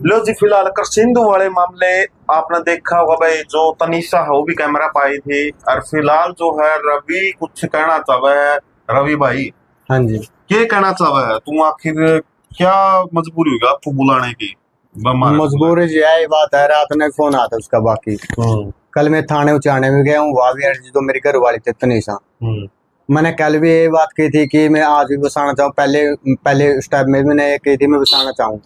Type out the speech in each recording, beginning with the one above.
लो जी, फिलहाल करसिंधु वाले मामले आपने देखा होगा भाई, जो तनीषा है वो भी कैमरा पाई थी। और फिलहाल जो है रवि कुछ कहना चाहे है। रवि भाई, हाँ जी, क्या कहना चाहे है तुम? आखिर क्या मजबूरी होगी आपको बुलाने की? मजबूरी जी है, ये बात है। रात में फोन आता उसका। बाकी कल मैं थाने उचाने में गया हूँ, वहां भी अर्जी तो मेरी घर वाली थे तनीषा। मैंने कल भी ये बात की थी कि मैं आज भी बसाना चाहूँ। पहले पहले स्टेप में मैंने ये कही थी मैं बसाना चाहूँ।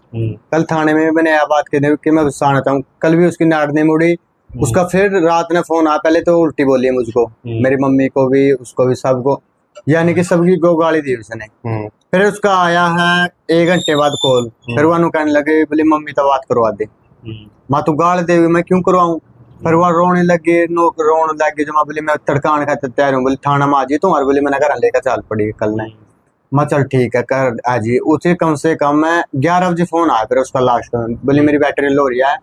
कल थाने में मैंने यह बात की थी कि मैं बसाना चाहूँ। कल भी उसकी नाड़ नहीं मुड़ी। उसका फिर रात में फोन आया। पहले तो उल्टी बोली मुझको, मेरी मम्मी को भी, उसको भी, सबको, यानी कि सबकी गो गाली दी उसने। फिर उसका आया है 1 घंटे बाद कॉल। फिर वो कहने लगे बोले मम्मी तो बात करवा दे। माँ तू गाल दे, मैं क्यों करवाऊं? फिर वह रोने लगे, रोने लगे। जो मैं बोली मैं तड़कान खाते तैयार हूँ। बोली थाना में आ जी तुम्हारे। बोली मैंने घर लेकर चल पड़ी कल ने। मैं चल ठीक है कर आ जी। उसे कम से कम मैं 11 बजे फोन आया फिर उसका लास्ट में। बोली मेरी बैटरी लो रही है।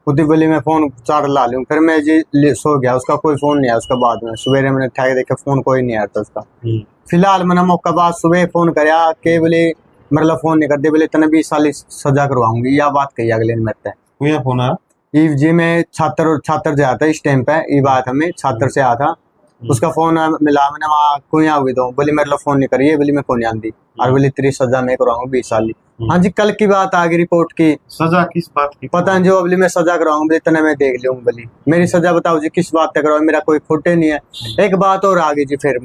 खुद ही बोली मैं फोन चार्ज ला लूँ। फिर मैं जी सो गया। उसका कोई फोन नहीं आया उसका। बाद में सवेरे मैंने ठहर देखे फोन कोई नहीं आया था उसका। फिलहाल मैंने मौका बाद सुबह फोन कराया कि बोले मतलब फोन नहीं करते। बोले तने 20 साल सजा करवाऊंगी, या बात कही अगले दिन मेरे फोन है जी। मैं छात्र से आता इस टाइम पे ये बात हमें छात्र से आता। उसका फोन मिला मैंने वहाँ कोई हुई तो बोली मेरे लिए फोन नहीं करिए। बोली मैं कौन आंदी और बोली तेरी सजा मैं करवाऊंगा 20 साल। हाँ जी, कल की बात आ गई रिपोर्ट की। सजा किस बात की? पता नहीं जो बोली मैं सजा करवाऊंगा। बोली तने मैं देख लूंगा। बोली मेरी सजा बताओ जी किस बात तक करवाओ, मेरा कोई खोटे नहीं है। एक बात और आ गई जी। फिर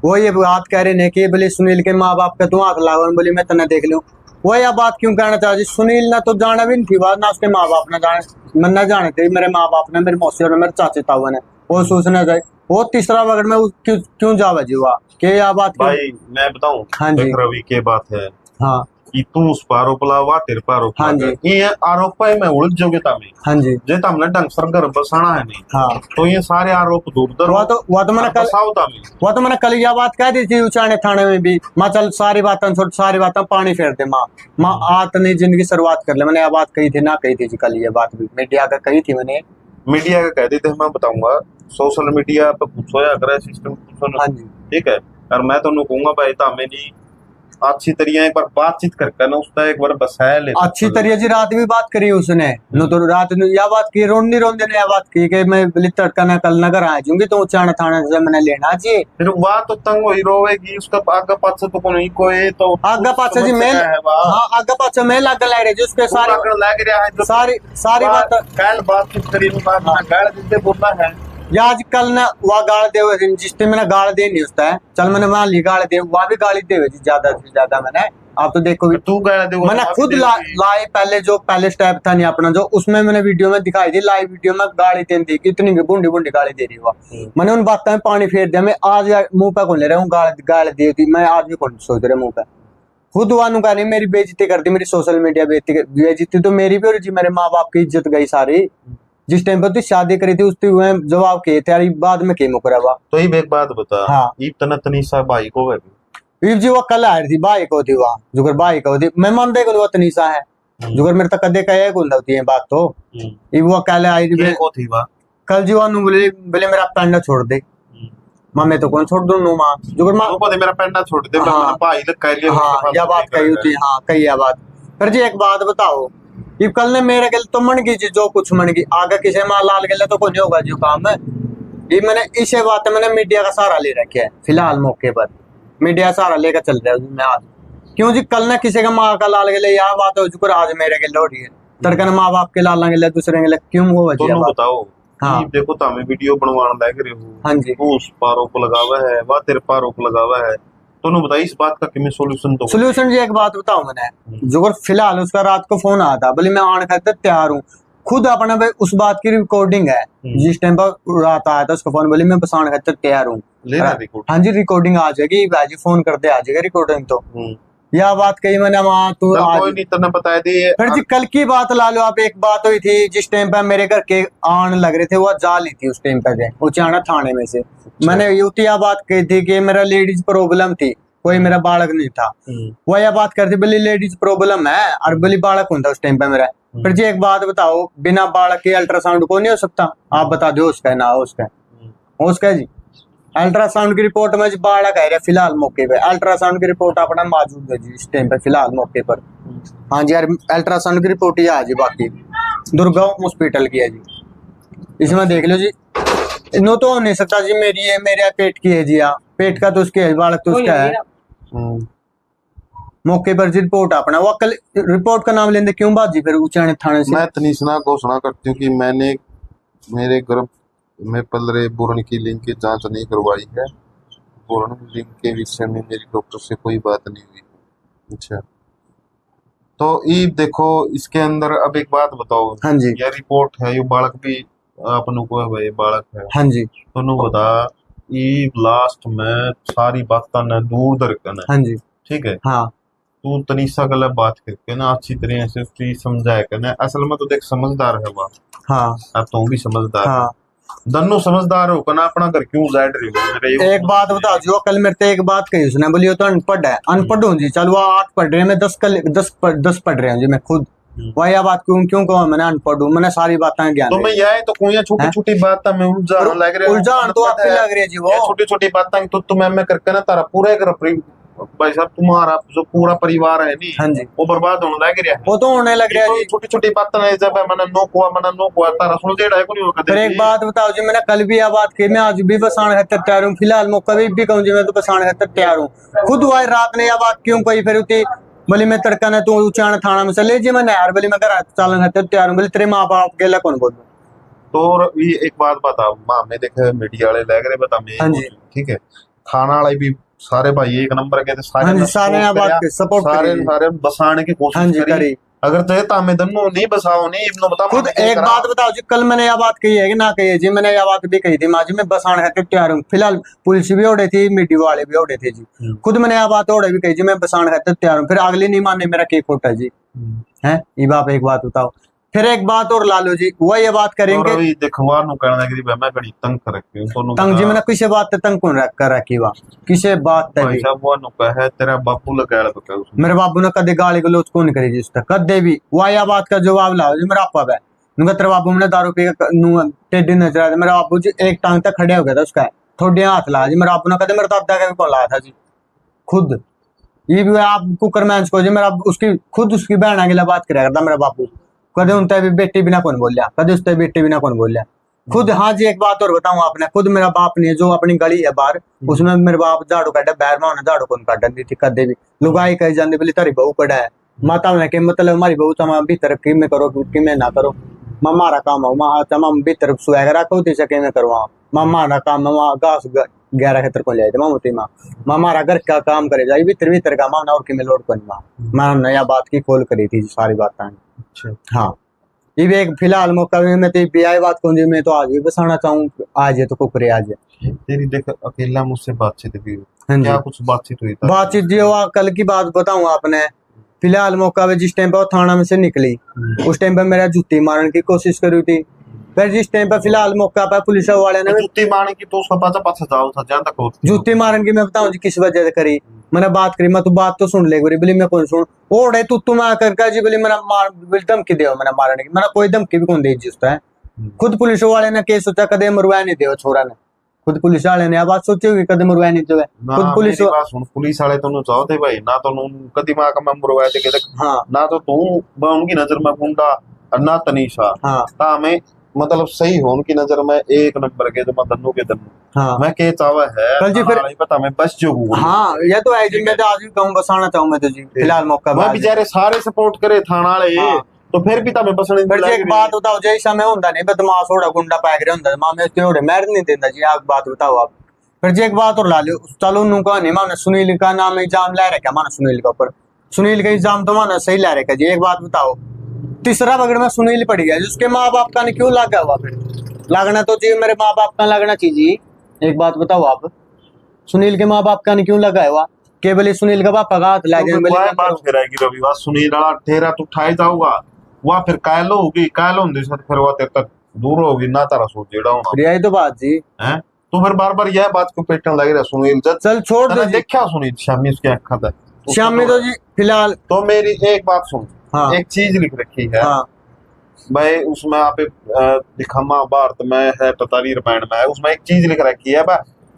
वो ये बात कह रहे ने कि बोले सुनील के माँ बाप का तू आंख लागो। बोली मैं तने देख लूं। वो यह बात क्यों कहना चाह जी? सुनील ना तो जाना भी नहीं थी बात, ना उसके माँ बाप ने जाने, मैं ना जाने थे। मेरे माँ बाप ने, मेरी मौसी और मेरे चाचे ताऊ ने वो सोचना चाहिए। वो तीसरा वगड़ में क्यों जावा जी? हुआ के यह बात क्यों? भाई मैं बताऊं, हाँ जी, रवि के बात है हाँ कि तू उस पर आरोप लावा, तेरे पर आरोप हाँ लगा। जी, ये आरोप है मैं उलझ जोग्यता में हाँ जी, जे हमने ढंग सर घर बसाना है नहीं, हाँ। तो ये सारे आरोप दूर दर वो तो मैंने कल वो तो मैंने कल यह बात कह दी थी उचाने थाने में भी। माँ चल सारी बातें छोड़, सारी बातें पानी फेर दे। माँ आज नई जिंदगी शुरुआत कर ले। मैंने यह बात कही थी ना, कही थी जी कल ये बात भी मीडिया का कही थी मैंने। मीडिया का कह देते मैं बताऊंगा। सोशल मीडिया पे कुछ होया करे सिस्टम कुछ। हाँ जी, ठीक है, और मैं तो कहूंगा भाई तो हमें नहीं अच्छी तरीके एक बार बातचीत करके ना उसका एक बार बसाया ले। अच्छी तरह जी रात भी बात करी उसने। नो तो रात ने यह बात की, रोंदी रोंदी ने यह बात की कि मैं बोली तड़का ना कल नगर आ जाऊंगी तो उचाना थाने से मैंने लेना चाहिए। फिर बात तो तंग हुई रोवेगी उसका आगे पाछे तो कोई कोई तो आगे पाछे जी मैं, हाँ आगे पाछे मैं लग लग रही जी उसके सारी लग रहा है। सारी बात कल बातचीत करी गाल देते बोलना है या आजकल ना वह गाल दे जिस टाइम मैंने गाल दे नहीं उसता है। चल मैंने मान ली गाल दे, वह भी गाली दे ज्यादा से ज्यादा मैंने। आप तो देखो तू गाल दे, मैंने खुद लाए पहले जो पहले स्टेप था नहीं अपना जो, उसमें मैंने वीडियो में दिखाई थी। लाइव वीडियो में गाली दे दी, कितनी बुंडी बुंडी गाली दे रही हुआ। मैंने उन बातों में पानी फेर दिया। मैं आज मुंह पे कौन ले रहा हूँ गाल दी थी मैं, आज भी कौन सोच रहा मुंह पे। खुद वानू का नहीं मेरी बेइज्जती कर दी, मेरी सोशल मीडिया बेइज्जती तो मेरी भी और जी मेरे माँ बाप की इज्जत गई सारी। जिस टाइम पर तू शादी करी थी उस जवाब के थे बाद में के मुकरा हुआ। तो ये एक बात बता, हाँ इतना तनीसा भाई को है जी वो कल आ रही थी भाई को थी वहाँ जुगर भाई को थी। मैं मान देख वो तनीसा है जुगर मेरे तक कदे का गुंदा होती है बात तो। वो कल आई थी कल जी वो बोले मेरा पेंडा छोड़ दे। माँ मैं तो कौन छोड़ दूं माँ जुगर माँ मेरा पेंडा छोड़ दे। हाँ भाई कह लिया। हाँ यह बात कही होती, हाँ कही यह बात। फिर जी एक बात बताओ, ये कल ने मेरे गल तो मन गई जी जो कुछ मन गई। आगे किसी माँ लाल गले तो कुछ होगा जो काम है। ये मैंने इसे बात मैंने मीडिया का सहारा ले रखा है फिलहाल मौके पर। मीडिया सहारा लेकर चल रहा हूँ मैं आज। क्यों जी कल ना किसी का माँ का लाल गले यह बात हो चुकी, आज मेरे गले हो रही है। तड़कन माँ बाप के लाल गले दूसरे गले क्यों हो बताओ। हाँ देखो तो हमें वीडियो बनवाना लग रहे हो। हाँ जी, उस पारों को लगावा है वह तेरे पारों को लगावा है। तो बताइए इस बात का कि मैं सोल्यूशन तो सोल्यूशन जी एक बात बताऊं मैंने जो फिलहाल उसका रात को फोन आया था। बोले मैं आने खातिर तैयार हूँ। खुद अपना भाई उस बात की रिकॉर्डिंग है जिस टाइम पर रात आया था उसका फोन। बोले मैं बसाने खातिर तैयार हूँ। हाँ जी रिकॉर्डिंग आ जाएगी भाजी, फोन करते आ जाएगा रिकॉर्डिंग तो। यह बात कही मैंने वहाँ तू कोई नहीं तो बता दी। फिर जी कल की बात ला लो आप। एक बात हुई थी जिस टाइम पे मेरे घर के आने लग रहे थे वो जाली थी उस टाइम पे उचाना थाने में से। मैंने युतिया बात कही थी कि मेरा लेडीज प्रॉब्लम थी, कोई मेरा बालक नहीं था। वो यह बात करती बोली लेडीज प्रॉब्लम है और बोली बालक कौन था उस टाइम पे मेरा। फिर जी एक बात बताओ, बिना बालक के अल्ट्रासाउंड को नहीं हो सकता? आप बता दो उसका ना उसका जी अल्ट्रासाउंड की रिपोर्ट में बालक है फिलहाल मौके पे। अल्ट्रासाउंड की रिपोर्ट अपना मौजूद है जी इस टाइम पे फिलहाल मौके पर। हाँ जी यार, अल्ट्रासाउंड की रिपोर्ट ही आज बाकी दुर्गा हॉस्पिटल की है जी। इसमें देख लो जी, नो तो हो नहीं सकता जी, मेरी है, मेरे पेट की है जी। हाँ, पेट का तो उसके है, बालक तो उसका है। मौके पर जी रिपोर्ट अपना वो कल रिपोर्ट का नाम लेंदे क्यों बाजी फिर ऊंचाने थाने से। मैं तनीसना घोषणा करती हूँ कि मैंने मेरे गर्भ में पल रहे भ्रूण की लिंग की जांच नहीं करवाई है। भ्रूण लिंग के विषय में मेरी डॉक्टर से कोई बात नहीं हुई। अच्छा, तो ये देखो इसके अंदर अब एक बात बताओ। हाँ जी। यह रिपोर्ट है, ये बालक भी अपन को है भाई, बालक है। हाँ जी। तो नु बता, ये लास्ट में सारी बातें न दूर दरकन है। हाँ जी। ठीक है। हाँ। तू तनीसा गला बात करके ना अच्छी तरह से उसकी समझाया करना। असल में तो देख समझदार है बात। हाँ। अब तू भी समझदार हाँ। दोनों समझदार हो करना, अपना घर क्यों जाए रही हो मेरे। एक बात बता जो कल मेरे से एक बात कही उसने, बोली वो तो अनपढ़ है। अनपढ़ हूँ जी, चल वो 8 पढ़ रहे हैं, मैं 10 पढ़ रहे हूँ जी मैं खुद। वह यह बात क्यों क्यों कहूँ, मैंने अनपढ़ हूँ, मैंने सारी बातें ज्ञान तो मैं यह तो कोई छोटी छोटी बात में उलझान लग रहे उलझान तो आपको लग रही है जी। वो छोटी छोटी बातें तो तुम्हें करके ना तारा पूरा घर भाई साहब, तुम्हारा जो पूरा परिवार है नी। हाँ जी। वो बर्बाद होने लग रहा है। वो तो होने लग रहा है जी। छोटी छोटी बातें जब मैंने नो कुआ तारा सुन दे रहा है कोई होगा। फिर एक बात बताओ जी, मैंने कल भी यह बात की, मैं आज भी बसाने खातर तैयार हूँ। फिलहाल मैं कभी भी कहूँ जी मैं तो बसाने खातर तैयार हूँ। खुद हुआ रात ने यह बात क्यों कही फिर उठी, बोली मैं तड़का ने तू उचाण थाना में चले जी, मैं यार बोली मैं घर चालन खातर तैयार हूँ। बोली तेरे माँ बाप के कोन बोल। तो ये एक बात बता, माँ में देखे मीडिया वाले लग रहे बता मैं। हाँ जी। ठीक है, थाना वाले भी सारे भाई एक नंबर के थे सारे। हाँ जी, सारे यहाँ बात के सपोर्ट सारे बसाने की कोशिश करी। अगर तो तामे दन्नो नहीं बसाओ नहीं इब्नो बता। खुद एक बात बताओ जी, कल मैंने यह बात कही है कि ना कही है जी, मैंने यह बात भी कही थी माँ जी मैं बसाने खातिर तैयार हूँ। फिलहाल पुलिस भी ओढ़े थी, मीडिया वाले भी ओढ़े थे जी। खुद मैंने यह बात ओढ़े भी कही जी मैं बसाने खातिर तैयार हूँ। फिर अगले नहीं माने मेरा के खोटा जी है। ये बाप एक बात बताओ। फिर एक बात और लालू जी वो ये बात करेंगे देखवा नु करना कि मैं बड़ी तंग कर रखी हूं दोनों तंग जी। मैंने किसे बात पे तंग कौन कर रखी वा, किसे बात पे भाई साहब वो नु कहे तेरा बापू लगाया तो उसने। मेरे बाबू ने कदे गाली गलौज कौन करी जी उसका कदे भी। वो या बात का जवाब लाओ जी मेरा आपा है। उनका तेरे बाबू ने दारू पी टेढ़ी नजर आया। मेरा बाबू जी एक टांग तक खड़े हो गया था उसका, थोड़े हाथ ला जी। मेरा बाबू ने कदे मेरे दादा का भी कौन लाया था जी खुद। ये भी आप कुकर मैंस को जी मेरा उसकी खुद उसकी बहन के लिए बात कराया करता मेरा बापू। कदे उनते भी बेटी बिना कौन बोलिया, कदे उसते बेटी बिना कौन बोलिया खुद। हाँ जी एक बात और बताऊं आपने, खुद मेरा बाप ने जो अपनी गली है बाहर उसमें मेरे बाप झाड़ू काटा, बैर में उन्हें झाड़ू कौन काटन दी थी कदे भी। लुगाई कही जाती बोली तारी बहू पड़ा है। माता ने मतलब हमारी बहू तो भीतर की में करो कि में ना करो, मारा काम हो माँ भीतर सुहा रखो ती सके में करवा मारा काम घास ग्यारह खेतर को ले जाए मामूती माँ मारा घर का काम करे जाए भीतर भीतर का माँ और की में लोड करी माँ नया बात की खोल करी थी सारी बात। हाँ ये भी एक फिलहाल मौका में मैं तो ब्याह बात कौन जी मैं तो आज भी बसाना चाहूँ। आज है तो कुकरे आज है तेरी देख अकेला मुझसे बातचीत भी हाँ जी। क्या कुछ बातचीत हुई था? बातचीत जी वो कल की बात बताऊं आपने। फिलहाल मौका पे जिस टाइम पे वो थाना में से निकली उस टाइम पे मेरा जूती मारने की कोशिश करी थी। फिर जिस टाइम पे फिलहाल मौका पे पुलिस वाले ने जूती मारने की तो उसका पाचा पाचा जाओ था जहां तक होती जूती मारने की मैं बताऊं जी किस वजह से करी। मैंने बात करी मैं तू बात तो सुन ले बोली मैं कौन सुन ओढ़े तू तुम आकर जी बोली मेरा मार धमकी दे मैंने मारने की। मैंने कोई धमकी भी कौन दी जी उसका है। खुद पुलिस वाले ने केस सोचा कदे मरवाया नहीं दे छोरा ने। खुद पुलिस वाले ने बात सोची होगी कदे मरवाया नहीं दे खुद पुलिस वाले तो चाहते भाई ना तो कदी मां का मैं मरवाया थे। हाँ ना तो तू उनकी नजर में गुंडा और ना तनीषा। हाँ ता मैं मतलब सही हो उनकी नजर में एक नंबर के जो दन्नू के दन्नू। हाँ मैं के चावा है कल जी फिर पता मैं बस जो हूँ। हाँ ये तो है जी मैं तो आज भी कहूँ बसाना चाहूँ मैं तो जी फिलहाल मौका मैं बेचारे सारे सपोर्ट करे थाना वाले। तो फिर भी तमें बसने फिर एक बात बताओ जय समय होता नहीं बदमाश होड़ा गुंडा पैक रहा होता मां में तेरे मैर नहीं देता जी। आप बात बताओ आप फिर जी एक बात और ला लो चलो नु का नहीं माने सुनील का नाम एग्जाम ले रखा माना सुनील का ऊपर सुनील का एग्जाम तो माना सही ले रखा जी। एक बात बताओ तीसरा पकड़ में सुनील पड़ गया जिसके माँ बाप का नहीं क्यों लगा हुआ फिर लगना तो चाहिए मेरे माँ बाप का लगना चाहिए। एक बात बताओ आप सुनील के माँ बाप का नहीं क्यों लगा हुआ केवल सुनील का पापा का हाथ लगे बात फिर रविवार सुनील ठेरा तो उठाए जाऊंगा वह फिर कायलो होगी कायलो फिर वह तेरे तक दूर होगी ना तारा सोच जेड़ा होना यही तो बात जी है। तो फिर बार बार यह बात को पेटने लग रहा सुनील चल छोड़ दे देखा सुनील शामी उसके अखा था शामी तो जी फिलहाल तो मेरी एक बात सुन। हाँ। एक चीज लिख रखी है। हाँ। भाई उसमें आप दिखामा भारत में है 45 रामायण में है उसमें एक चीज लिख रखी है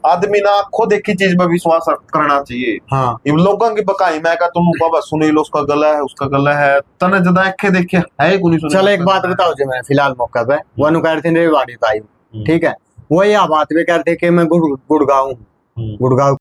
आदमी ना आंखों देखी चीज में विश्वास करना चाहिए। हाँ इन लोगों की बकाई मैं का तुम बाबा सुनी लो उसका गला है उसका गला है तने ज्यादा आंखें देखे है कोई नहीं। चलो एक बात बताओ जी, मैं फिलहाल मौका पे वो नु कह रहे थे रेवाड़ी का, ठीक है, वो यह बात भी करते कि मैं गुड़गांव